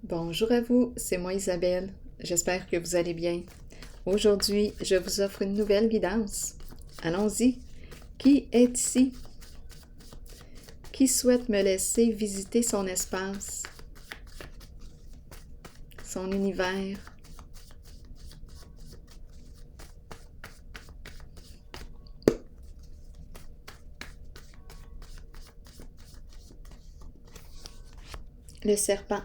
Bonjour à vous, c'est moi Isabelle. J'espère que vous allez bien. Aujourd'hui, je vous offre une nouvelle guidance. Allons-y. Qui est ici? Qui souhaite me laisser visiter son espace, son univers? Le serpent.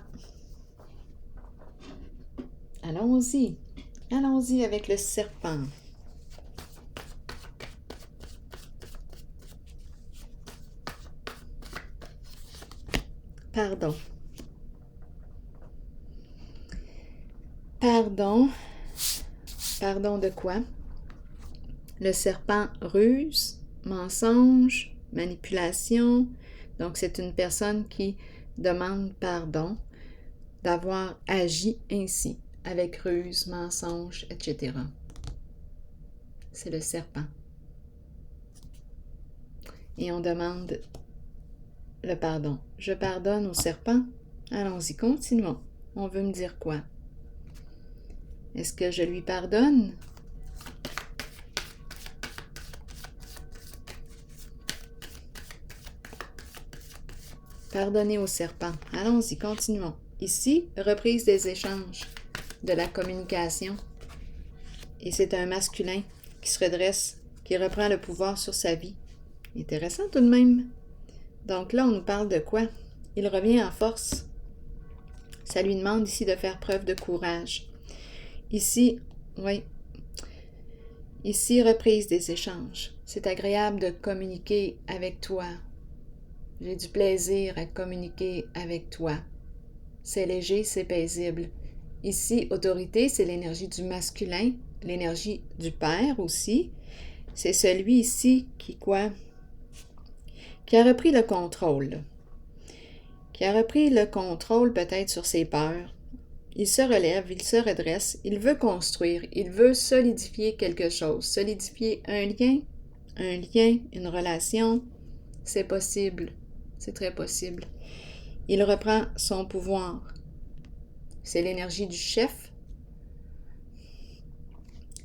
Allons-y. Allons-y avec le serpent. Pardon. Pardon. Pardon de quoi? Le serpent ruse, mensonge, manipulation. Donc, c'est une personne qui demande pardon d'avoir agi ainsi, avec ruse, mensonge, etc. C'est le serpent. Et on demande le pardon. Je pardonne au serpent. Allons-y, continuons. On veut me dire quoi? Est-ce que je lui pardonne? Pardonner au serpent. Allons-y, continuons. Ici, reprise des échanges, de la communication. Et c'est un masculin qui se redresse, qui reprend le pouvoir sur sa vie. Intéressant tout de même. Donc là, on nous parle de quoi? Il revient en force. Ça lui demande ici de faire preuve de courage. Ici, oui. Ici, reprise des échanges. C'est agréable de communiquer avec toi. J'ai du plaisir à communiquer avec toi. C'est léger, c'est paisible. Ici, autorité, c'est l'énergie du masculin, l'énergie du père aussi. C'est celui ici qui quoi? Qui a repris le contrôle. Qui a repris le contrôle peut-être sur ses peurs. Il se relève, il se redresse, il veut construire, il veut solidifier quelque chose, solidifier un lien, une relation. C'est possible, c'est très possible. Il reprend son pouvoir. C'est l'énergie du chef,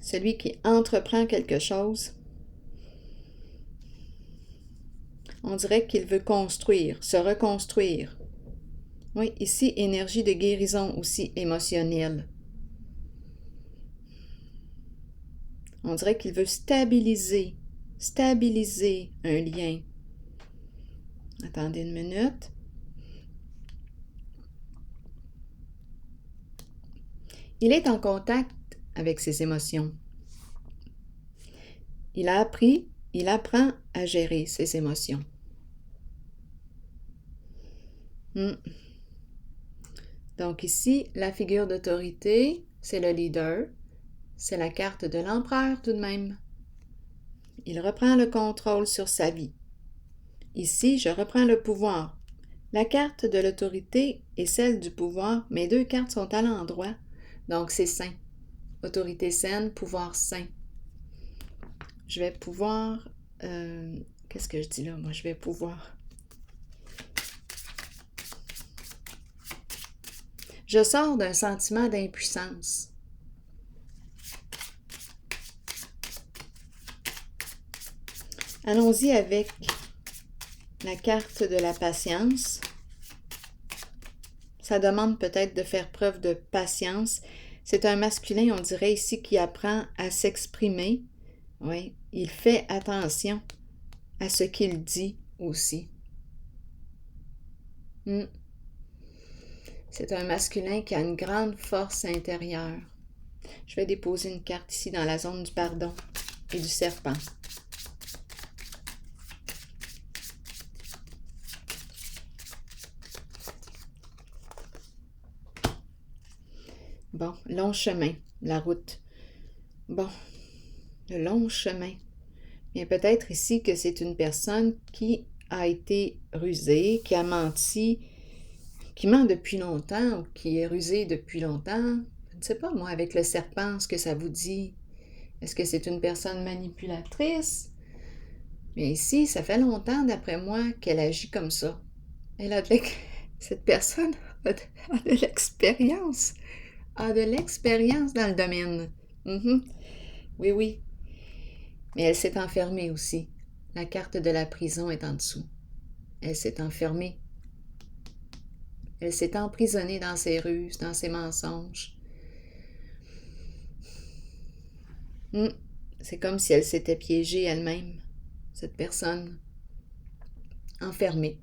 celui qui entreprend quelque chose. On dirait qu'il veut construire, se reconstruire. Oui, ici, énergie de guérison aussi émotionnelle. On dirait qu'il veut stabiliser un lien. Attendez une minute. Il est en contact avec ses émotions. Il apprend à gérer ses émotions. Donc ici, la figure d'autorité, c'est le leader. C'est la carte de l'empereur tout de même. Il reprend le contrôle sur sa vie. Ici, je reprends le pouvoir. La carte de l'autorité et celle du pouvoir, mes deux cartes sont à l'endroit. Donc c'est sain. Autorité saine, pouvoir sain. Je vais pouvoir... qu'est-ce que je dis là? Moi, je vais pouvoir... Je sors d'un sentiment d'impuissance. Allons-y avec la carte de la patience. Ça demande peut-être de faire preuve de patience. C'est un masculin, on dirait ici, qui apprend à s'exprimer. Oui, il fait attention à ce qu'il dit aussi. C'est un masculin qui a une grande force intérieure. Je vais déposer une carte ici dans la zone du pardon et du serpent. Bon, long chemin, la route. Bon, le long chemin. Bien, peut-être ici que c'est une personne qui a été rusée, qui a menti, qui ment depuis longtemps, ou qui est rusée depuis longtemps. Je ne sais pas, moi, avec le serpent, ce que ça vous dit. Est-ce que c'est une personne manipulatrice? Mais ici, ça fait longtemps, d'après moi, qu'elle agit comme ça. Cette personne a de l'expérience. A de l'expérience dans le domaine. Oui, oui. Mais elle s'est enfermée aussi. La carte de la prison est en dessous. Elle s'est enfermée. Elle s'est emprisonnée dans ses ruses, dans ses mensonges. C'est comme si elle s'était piégée elle-même, cette personne, enfermée.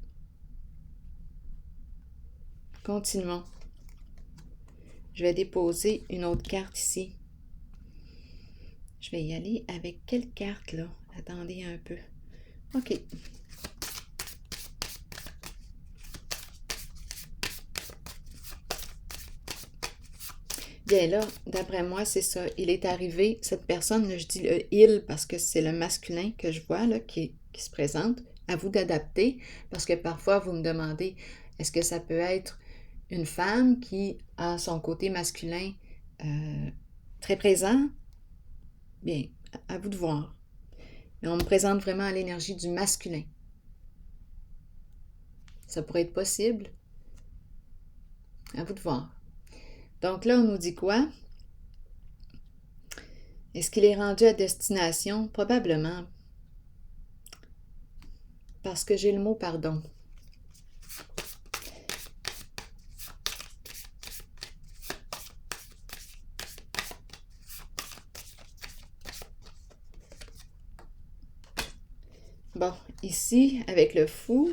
Continuons. Je vais déposer une autre carte ici. Je vais y aller avec quelle carte, là? Attendez un peu. OK. Bien là, d'après moi, c'est ça. Il est arrivé, cette personne, là, je dis le il parce que c'est le masculin que je vois là, qui se présente. À vous d'adapter, parce que parfois vous me demandez, est-ce que ça peut être une femme qui a son côté masculin très présent? Bien, à vous de voir. Mais on me présente vraiment l'énergie du masculin. Ça pourrait être possible. À vous de voir. Donc là, on nous dit quoi? Est-ce qu'il est rendu à destination? Probablement. Parce que j'ai le mot pardon. Bon, ici, avec le fou,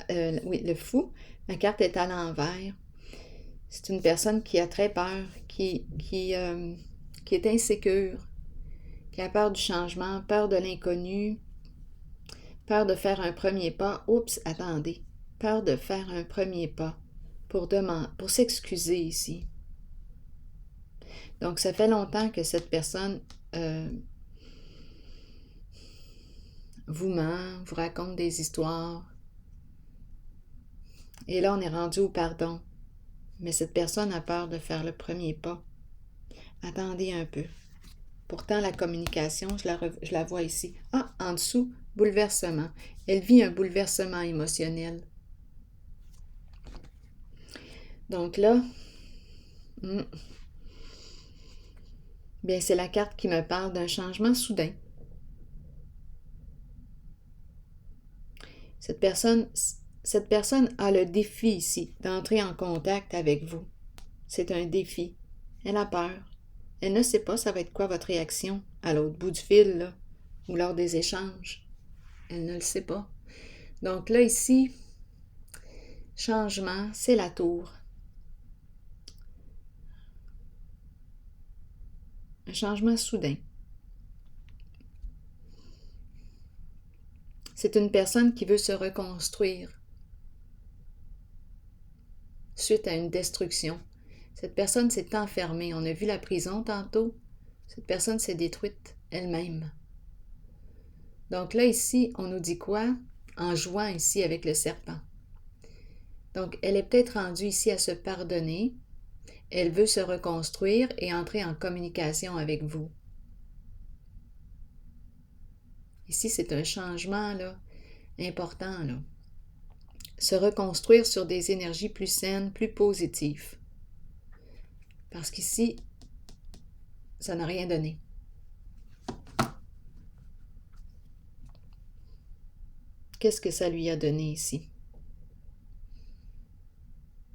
le fou, la carte est à l'envers. C'est une personne qui a très peur, qui est insécure, qui a peur du changement, peur de l'inconnu, peur de faire un premier pas. Oups, attendez. Peur de faire un premier pas pour s'excuser ici. Donc, ça fait longtemps que cette personne vous ment, vous raconte des histoires. Et là, on est rendu au pardon. Mais cette personne a peur de faire le premier pas. Attendez un peu. Pourtant, la communication, je la vois ici. Ah, en dessous, bouleversement. Elle vit un bouleversement émotionnel. Donc là, bien, c'est la carte qui me parle d'un changement soudain. Cette personne a le défi ici d'entrer en contact avec vous. C'est un défi. Elle a peur. Elle ne sait pas ça va être quoi votre réaction à l'autre bout du fil, là, ou lors des échanges. Elle ne le sait pas. Donc là, ici, changement, c'est la tour. Un changement soudain. C'est une personne qui veut se reconstruire suite à une destruction. Cette personne s'est enfermée. On a vu la prison tantôt. Cette personne s'est détruite elle-même. Donc là, ici, on nous dit quoi? En jouant ici avec le serpent. Donc, elle est peut-être rendue ici à se pardonner. Elle veut se reconstruire et entrer en communication avec vous. Ici, c'est un changement là, important. Là. Se reconstruire sur des énergies plus saines, plus positives. Parce qu'ici, ça n'a rien donné. Qu'est-ce que ça lui a donné ici?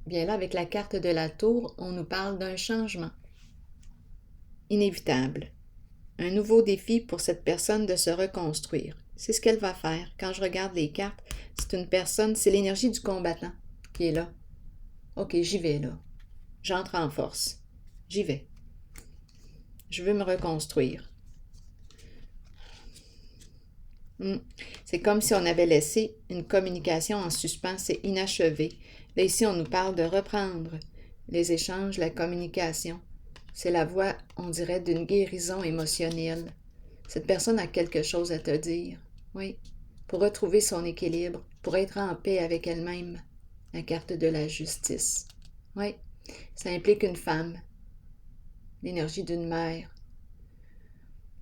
Bien là, avec la carte de la tour, on nous parle d'un changement inévitable. Un nouveau défi pour cette personne de se reconstruire. C'est ce qu'elle va faire. Quand je regarde les cartes, c'est une personne, c'est l'énergie du combattant qui est là. OK, j'y vais là. J'entre en force. J'y vais. Je veux me reconstruire. C'est comme si on avait laissé une communication en suspens, c'est inachevé. Là, ici, on nous parle de reprendre les échanges, la communication. C'est la voix, on dirait, d'une guérison émotionnelle. Cette personne a quelque chose à te dire, oui, pour retrouver son équilibre, pour être en paix avec elle-même. La carte de la justice. Oui, ça implique une femme, l'énergie d'une mère.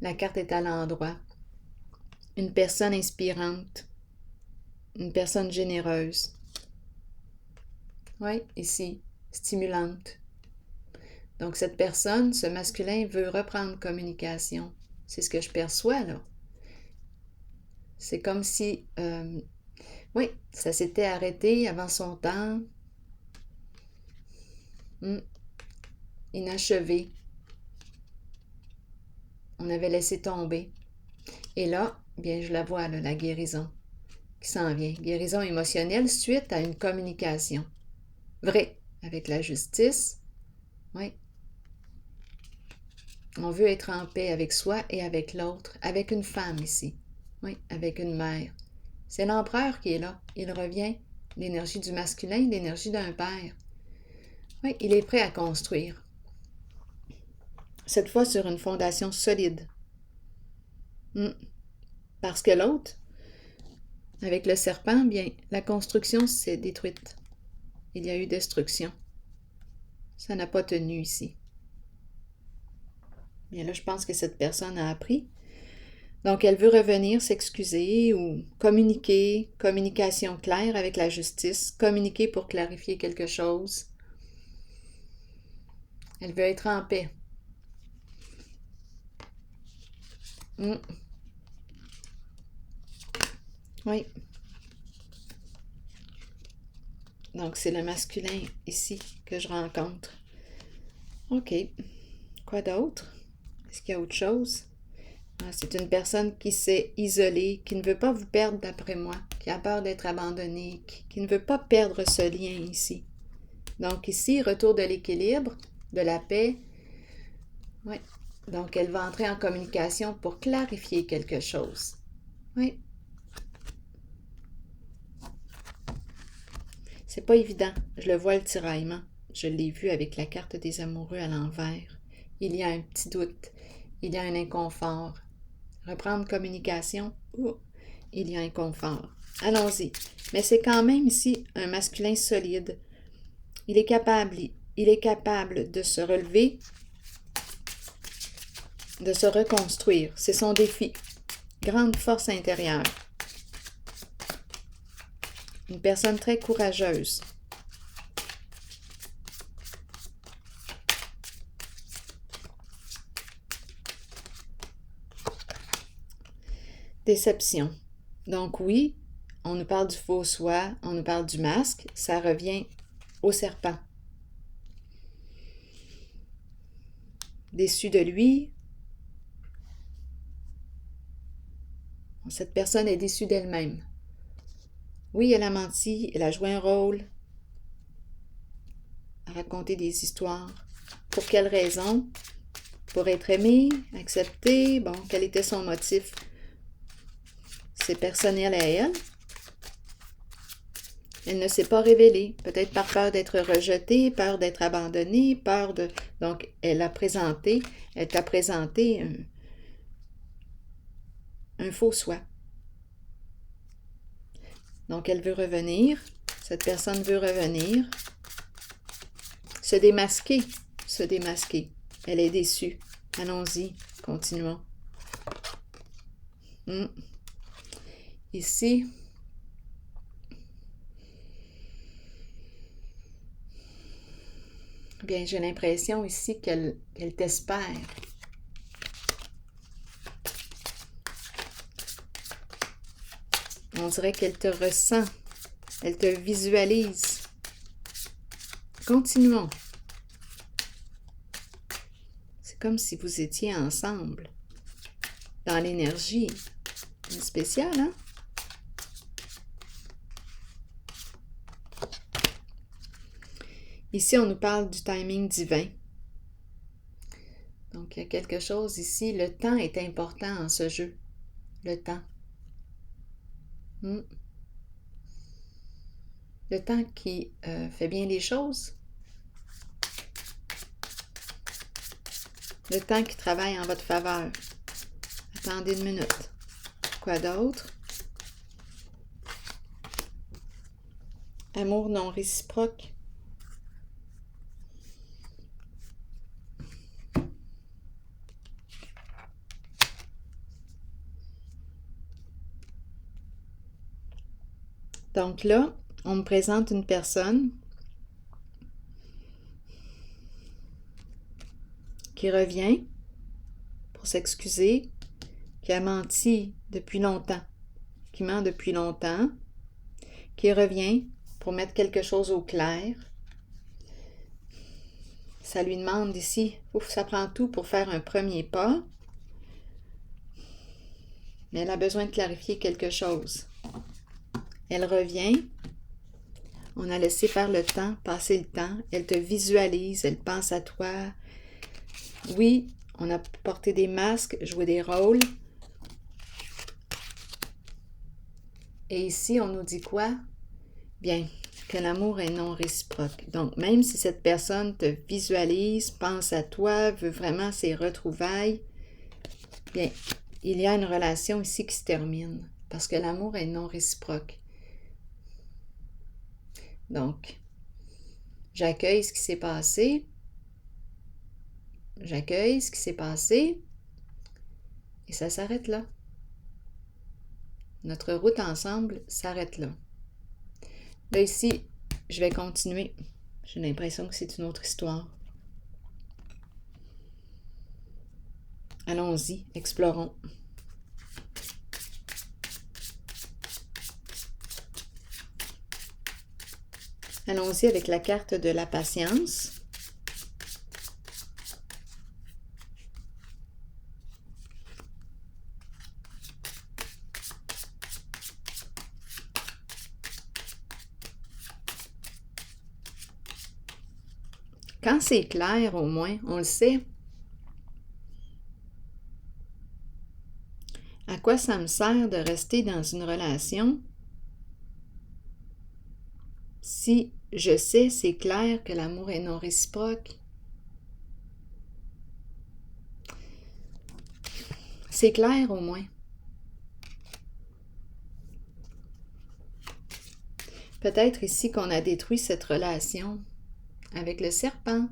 La carte est à l'endroit. Une personne inspirante, une personne généreuse. Oui, ici, stimulante. Donc, cette personne, ce masculin, veut reprendre communication. C'est ce que je perçois, là. C'est comme si, oui, ça s'était arrêté avant son temps. Inachevé. On avait laissé tomber. Et là, bien, je la vois, là, la guérison qui s'en vient. Guérison émotionnelle suite à une communication. Vrai, avec la justice. Oui. On veut être en paix avec soi et avec l'autre, avec une femme ici. Oui, avec une mère. C'est l'empereur qui est là. Il revient. L'énergie du masculin, l'énergie d'un père. Oui, il est prêt à construire. Cette fois sur une fondation solide. Parce que l'autre, avec le serpent, bien, la construction s'est détruite. Il y a eu destruction. Ça n'a pas tenu ici. Bien là, je pense que cette personne a appris. Donc, elle veut revenir s'excuser ou communiquer, communication claire avec la justice, communiquer pour clarifier quelque chose. Elle veut être en paix. Oui. Donc, c'est le masculin ici que je rencontre. OK. Quoi d'autre? Est-ce qu'il y a autre chose? Ah, c'est une personne qui s'est isolée, qui ne veut pas vous perdre d'après moi, qui a peur d'être abandonnée, qui ne veut pas perdre ce lien ici. Donc ici, retour de l'équilibre, de la paix. Oui. Donc elle va entrer en communication pour clarifier quelque chose. Oui. C'est pas évident. Je le vois, le tiraillement. Je l'ai vu avec la carte des amoureux à l'envers. Il y a un petit doute. Il y a un inconfort. Reprendre communication. Il y a un inconfort. Allons-y. Mais c'est quand même ici un masculin solide. Il est capable de se relever, de se reconstruire. C'est son défi. Grande force intérieure. Une personne très courageuse. Déception. Donc oui, on nous parle du faux soi, on nous parle du masque, ça revient au serpent. Déçu de lui. Cette personne est déçue d'elle-même. Oui, elle a menti, elle a joué un rôle, a raconté des histoires. Pour quelle raison? Pour être aimée, acceptée, bon, quel était son motif? C'est personnel à elle. Elle ne s'est pas révélée, peut-être par peur d'être rejetée, peur d'être abandonnée, peur de... Donc, elle t'a présenté un faux soi. Donc, elle veut revenir. Cette personne veut revenir. Se démasquer. Elle est déçue. Allons-y, continuons. Ici, bien, j'ai l'impression ici qu'elle t'espère. On dirait qu'elle te ressent. Elle te visualise. Continuons. C'est comme si vous étiez ensemble. Dans l'énergie. C'est spécial, hein? Ici, on nous parle du timing divin. Donc, il y a quelque chose ici. Le temps est important en ce jeu. Le temps. Le temps qui fait bien les choses. Le temps qui travaille en votre faveur. Attendez une minute. Quoi d'autre? Amour non réciproque. Donc là, on me présente une personne qui revient pour s'excuser, qui a menti depuis longtemps, qui ment depuis longtemps, qui revient pour mettre quelque chose au clair. Ça lui demande ici, ouf, ça prend tout pour faire un premier pas, mais elle a besoin de clarifier quelque chose. Elle revient, on a laissé faire le temps, passer le temps, elle te visualise, elle pense à toi. Oui, on a porté des masques, joué des rôles. Et ici, on nous dit quoi? Bien, que l'amour est non réciproque. Donc, même si cette personne te visualise, pense à toi, veut vraiment ses retrouvailles, bien, il y a une relation ici qui se termine parce que l'amour est non réciproque. Donc, j'accueille ce qui s'est passé, et ça s'arrête là. Notre route ensemble s'arrête là. Là, ici, je vais continuer. J'ai l'impression que c'est une autre histoire. Allons-y, explorons. Allons-y avec la carte de la patience. Quand c'est clair, au moins, on le sait. À quoi ça me sert de rester dans une relation si je sais, c'est clair que l'amour est non réciproque? C'est clair au moins. Peut-être ici qu'on a détruit cette relation avec le serpent.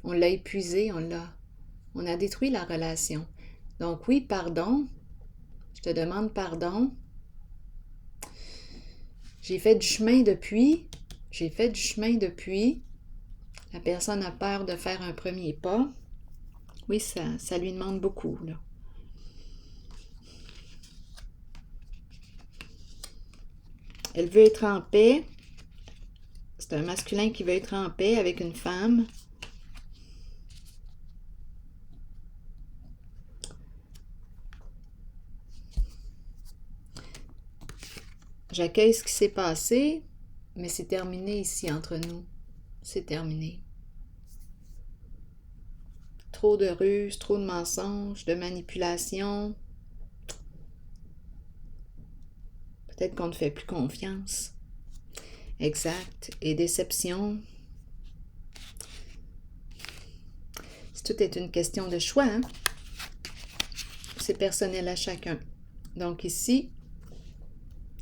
On l'a épuisé, on a détruit la relation. Donc oui, pardon. Je te demande pardon. J'ai fait du chemin depuis. La personne a peur de faire un premier pas. Oui, ça lui demande beaucoup, là. Elle veut être en paix. C'est un masculin qui veut être en paix avec une femme. J'accueille ce qui s'est passé, mais c'est terminé ici entre nous. C'est terminé. Trop de ruses, trop de mensonges, de manipulations. Peut-être qu'on ne fait plus confiance. Exact. Et déception. Tout est une question de choix, hein? C'est personnel à chacun. Donc ici,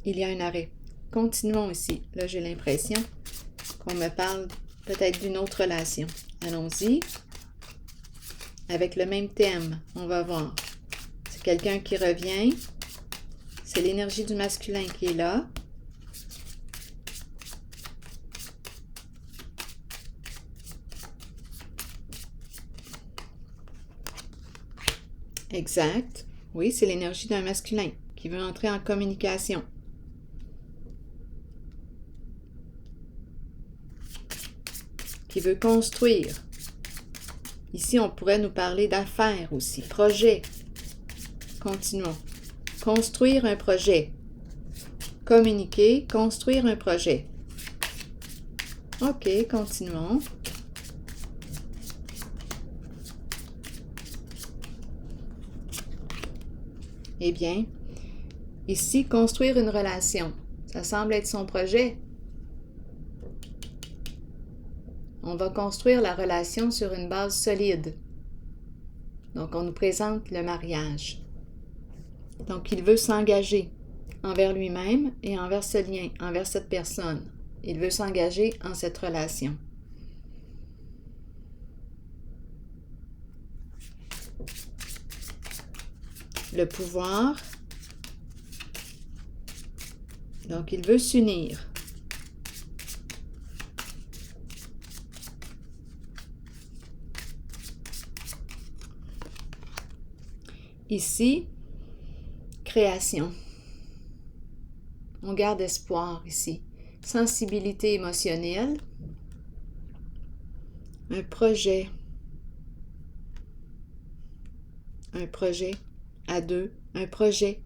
il y a un arrêt. Continuons ici. Là, j'ai l'impression qu'on me parle peut-être d'une autre relation. Allons-y. Avec le même thème, on va voir. C'est quelqu'un qui revient. C'est l'énergie du masculin qui est là. Exact. Oui, c'est l'énergie d'un masculin qui veut entrer en communication. Qui veut construire. Ici, on pourrait nous parler d'affaires aussi, projet. Continuons. Construire un projet. Communiquer, construire un projet. OK, continuons. Eh bien, ici, construire une relation. Ça semble être son projet. On va construire la relation sur une base solide. Donc, on nous présente le mariage. Donc, il veut s'engager envers lui-même et envers ce lien, envers cette personne. Il veut s'engager en cette relation. Le pouvoir. Donc, il veut s'unir. Ici, création. On garde espoir ici. Sensibilité émotionnelle. Un projet. Un projet à deux. Un projet.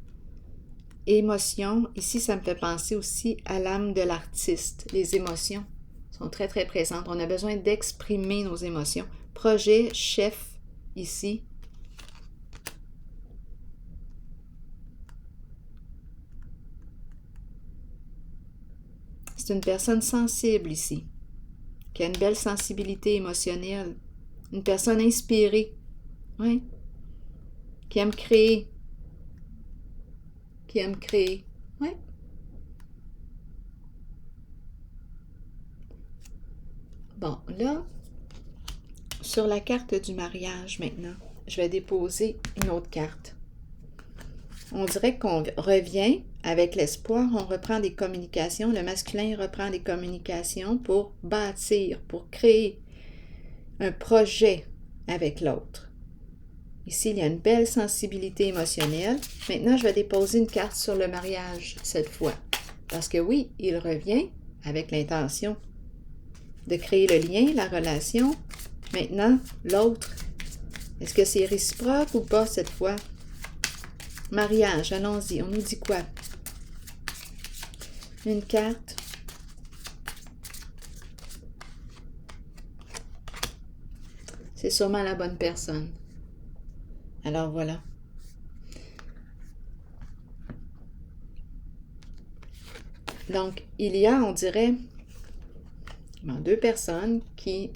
Émotion. Ici, ça me fait penser aussi à l'âme de l'artiste. Les émotions sont très, très présentes. On a besoin d'exprimer nos émotions. Projet, chef, ici. C'est une personne sensible ici, qui a une belle sensibilité émotionnelle. Une personne inspirée, oui, qui aime créer. Qui aime créer, oui. Bon, là, sur la carte du mariage maintenant, je vais déposer une autre carte. On dirait qu'on revient avec l'espoir, on reprend des communications, le masculin reprend des communications pour bâtir, pour créer un projet avec l'autre. Ici, il y a une belle sensibilité émotionnelle. Maintenant, je vais déposer une carte sur le mariage cette fois. Parce que oui, il revient avec l'intention de créer le lien, la relation. Maintenant, l'autre, est-ce que c'est réciproque ou pas cette fois? Mariage, allons-y. On nous dit quoi? Une carte. C'est sûrement la bonne personne. Alors voilà. Donc, il y a, on dirait, deux personnes qui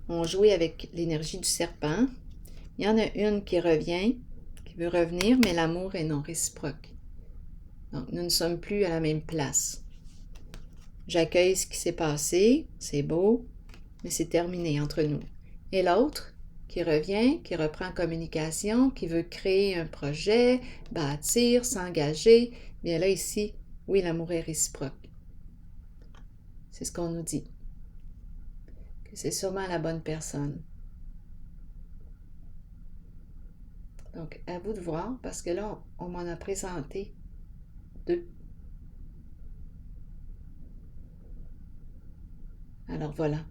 ont joué avec l'énergie du serpent. Il y en a une qui revient, qui veut revenir, mais l'amour est non réciproque. Donc, nous ne sommes plus à la même place. J'accueille ce qui s'est passé, c'est beau, mais c'est terminé entre nous. Et l'autre qui revient, qui reprend communication, qui veut créer un projet, bâtir, s'engager, bien là, ici, oui, l'amour est réciproque. C'est ce qu'on nous dit. Que c'est sûrement la bonne personne. Donc, à vous de voir, parce que là, on m'en a présenté deux. Alors voilà.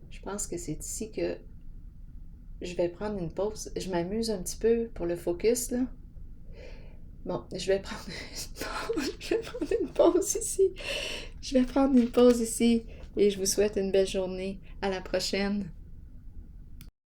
Je pense que c'est ici que je vais prendre une pause. Je m'amuse un petit peu pour le focus, là. Bon, je vais prendre une pause ici. Je vais prendre une pause ici et je vous souhaite une belle journée. À la prochaine.